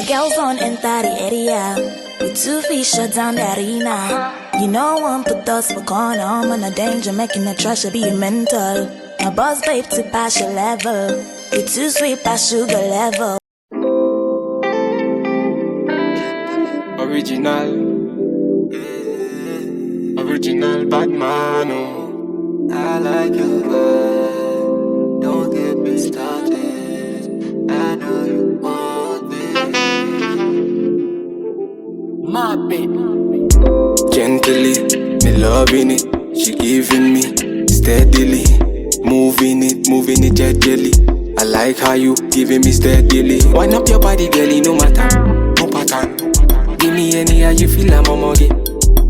girls on in that area. We 2 feet shut down the arena. You know one put us for corner. I'm on a danger, making the trash be mental. My boss babe to pass your level. We too sweet past sugar level. Original bad man, oh. I like your vibe. Don't get me started. I know you want me. My baby. Gently, me loving it. She giving me steadily. Moving it gently. I like how you giving me steadily. Wind up your body, girlie, no matter, no pattern. Give me any how you feel, I'm on again.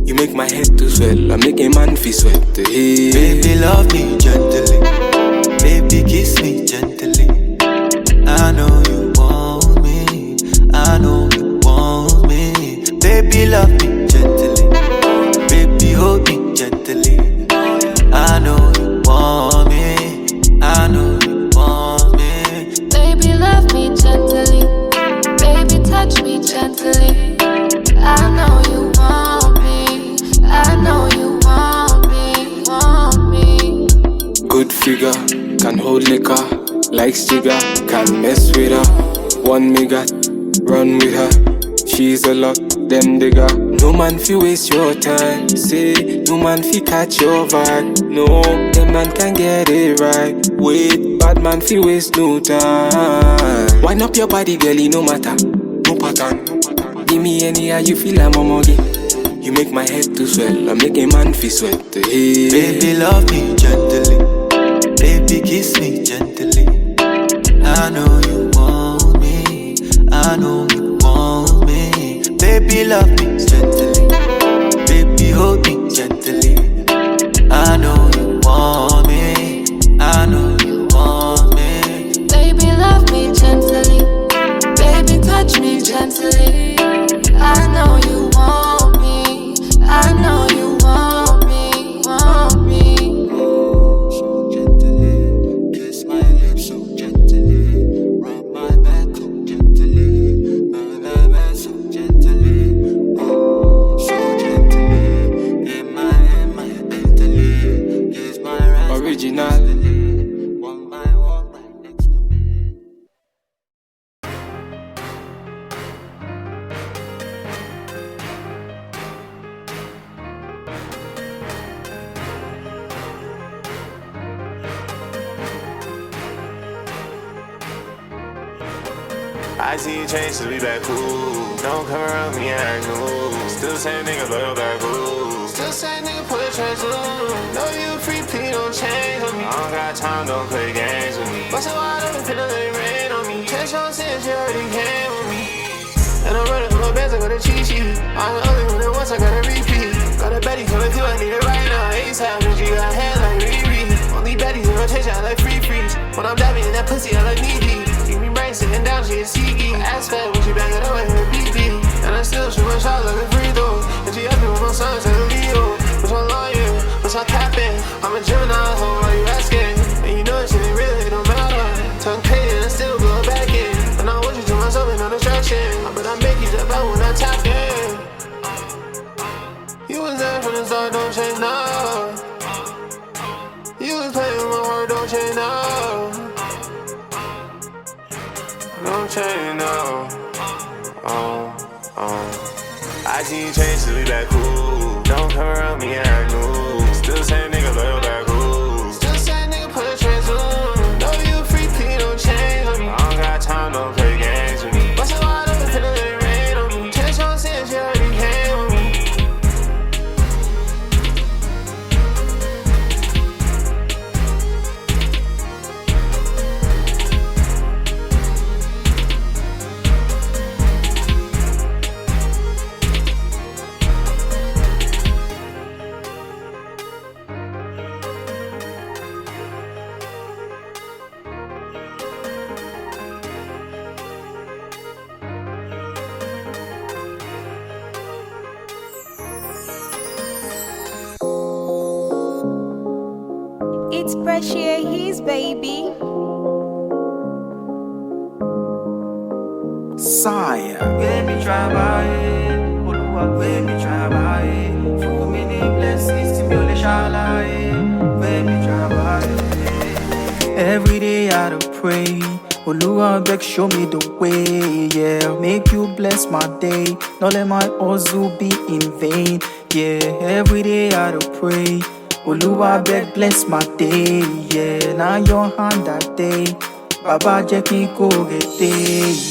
You make my head to swell, I make a man feel sweat. Hey. Baby, love me gently. Baby, kiss me gently. I know you want me. I know you want me. Baby, love me gently. Baby, hold me gently. I know you want me. I know you want me. Baby, love me gently. Baby, touch me gently. I know you want me. I know you want me. Good figure, can hold liquor. Likes jigger, can mess with her. 1 mega, run with her. She's a lot, them digger. No man fi waste your time. Say, no man fi catch your vibe. No, them man can get it right. Wait, bad man fi waste no time. Wind up your body, girlie, no matter, no pattern. Give me any how you feel, I'm on again. You make my head to swell, I make a man feel sweat. Hey. Baby, love me gently. Baby, kiss me gently. I know you want me. I know you want me. Baby, love me gently. Baby, hold me gently. I know you want me. I know you want me. Baby, love me gently. Baby, touch me gently. I know you want me. I know you want me, want me. So gently, kiss my lips so gently. Rub my back so gently. Rub my back so gently. Oh, so gently. In my mentally. Kiss my eyes. Original. One by one, right next to me. I see you change to be back cool. Don't come around me and act new. Still same nigga, loyal back cool. Still same nigga, put a trash on. Know you free, please don't change on me. I don't got time, don't play games with me. Bustin' wide open, finna let it rain on me. Catch on since you already came with me. And I'm running for my bands, I got a cheat sheet. I'm the only one that once I gotta repeat. Got a Betty coming through, I need it right now. ASAP, and she got hair like Riri. Only Betty's in rotation, I like free freeze. When I'm dabbing in that pussy, I like knee deep. Keep me brain sitting down, she is CE. Ass fat when she back it up, I hear BD. And I still shoot my shot like a free throw. And she up me with my sons like a Leo. What's my lawyer? What's my capping? I'm a Gemini, hoe, why you asking? And you know it shit ain't real, it don't matter. Tongue pain and I still go back in. And I want you to myself and no distraction. But I make you jump out when I tap in. You was there from the start, don't change now. You was playing with my heart, don't change now. Don't change now. I see you change to be back cool. Don't come around me and act new. Still same nigga, loyal back cool. Still same nigga, put a trans on. Know you free, please don't change on me. I don't got time, don't play games with me. Bustin' wide open, finna let it rain on me. Change on since you already came with me. It's Pressure, his baby. Sire. Baby, trabalhe, Olúwa, baby, trabalhe. Fún mi ní blessings tí mi ò lè ṣàlàyé. Baby, trabalhe. Every day I do pray. Olúwa beg, show me the way, yeah. Make you bless my day. Don't let my hustle be in vain, yeah. Every day I do pray. Olúwa beg, bless my day, yeah. Now your hand that day. Baba jẹ́ kí n kórè dé,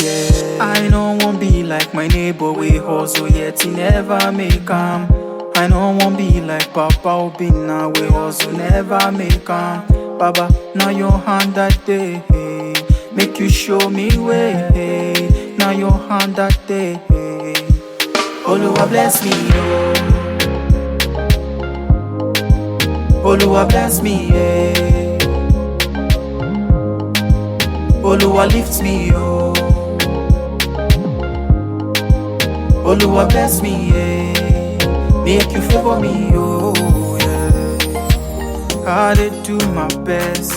yeah. I don't want be like my neighbor, we hustle yet he never make am. I don't want be like Papa Obi now, we hustle never make am. Baba, now your hand that day. Make you show me way. Now your hand that day. Oluwa bless me, oh. Oluwa bless me, yeah. Oluwa lift me, oh. Oluwa bless me, yeah. Make you favor me, oh, yeah. I did do my best.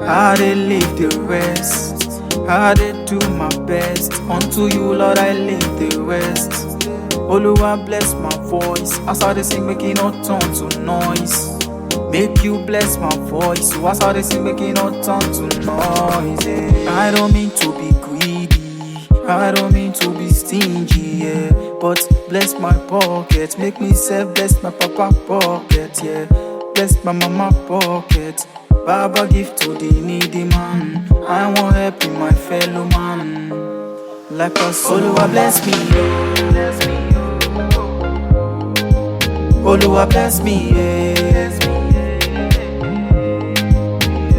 I did leave the rest. I did do my best. Unto you, Lord, I leave the rest. Oluwa bless my voice. As I sing, make it not turn to noise. Make you bless my voice. So as I sing, make it not turn to noise. Yeah. I don't mean to be greedy. I don't mean to be stingy, yeah. But bless my pocket. Make me self bless my papa pocket, yeah. Bless my mama pocket. Baba give to the needy man. I want help in my fellow man. Like a Oluwa bless me, oh. Oluwa bless me, yeah.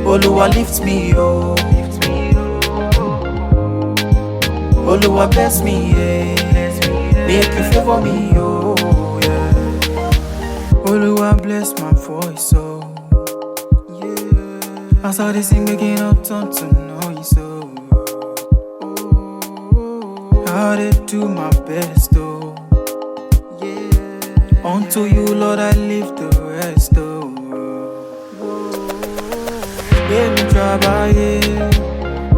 Oluwa lift me, oh. Oluwa bless me, yeah. Make you favor me, oh, yeah. Oluwa bless my voice, oh. I saw this thing making up turn to noise, oh. I did do my best, oh. Yeah. Unto you, Lord, I leave the rest, oh. Baby, trabalhe,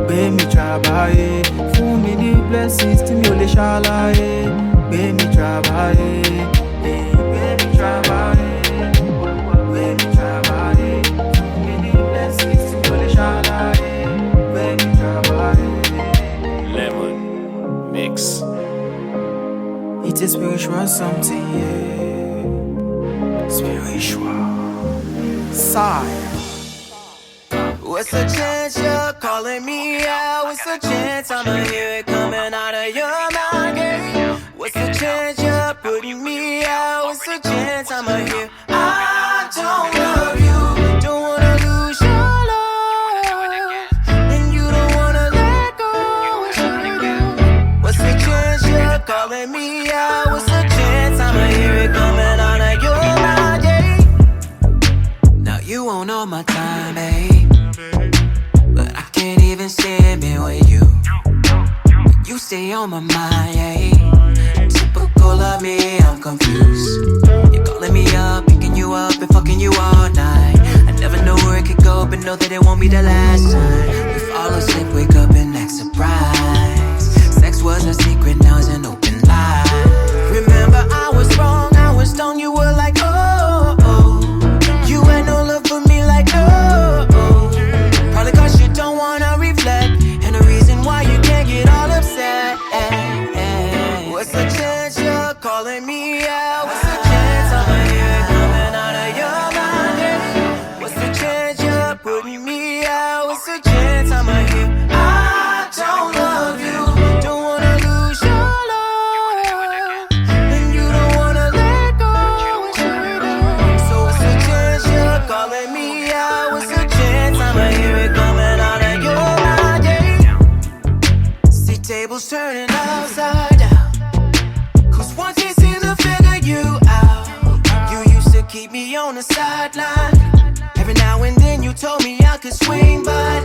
baby, trabalhe. Fún mi ní blessings tí mi ò lè ṣàlàyé. Baby, trabalhe, baby, trabalhe. Baby, trabalhe. Lemon mix. It's a spiritual something, yeah. Spiritual. Side. What's the chance you're calling me out? What's the chance I'ma hear it coming out of your mouth? Yeah. What's the chance you're putting me out? What's the chance I'ma hear? I don't love you. Don't wanna lose your love, and you don't wanna let go. What's the chance you're calling me out? What's the chance I'ma hear it coming out of your mouth? Yeah. Now you won't know my time, eh? But I can't even stand being with you. You stay on my mind, yeah. Typical of me, I'm confused. You're calling me up, picking you up, and fucking you all night. I never know where it could go, but know that it won't be the last time. We fall asleep, wake up and act surprised. Sex was a secret, now it's an open lie. Remember, I was wrong, I was stoned, you were like, oh, oh. You had no love for me like, oh, oh. Probably cause you don't wanna reflect, and the reason why you can't get all upset. What's the chance you're calling me out? What's the chance I'ma hear it coming out of your mind? Yeah. What's the chance you're putting me out? What's the chance I'ma hear? I don't love you. Don't wanna lose your love, and you don't wanna let go. So what's the chance you're calling me out? What's the chance I'ma hear it coming out of your mind? Yeah. See tables turning upside down. One chance to figure you out. You used to keep me on the sideline. Every now and then you told me I could swing, but